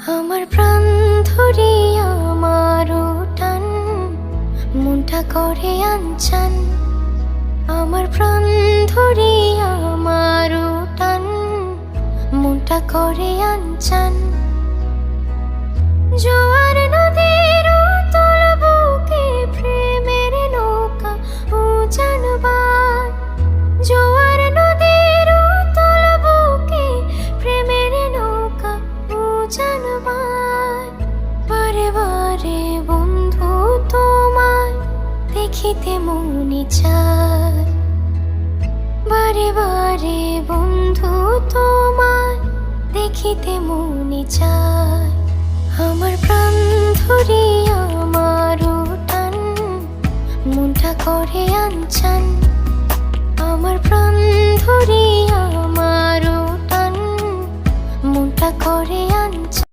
আমার প্রাণ ধরিয়া আমার টান, মনটা করে আনচান। আমার প্রাণ ধরিয়া আমার টান, মনটা করে আনচান। জোয়ার নদীর উতল বুকে প্রেমের নৌকা উজানবার। জোয়ার নদীর উতল বুকে প্রেমের নৌকা উজানবার। বারে বারে বন্ধু তোমায় দেখিতে মনে চায়। বারে বারে বন্ধু তোমায় দেখিতে মনে চায়।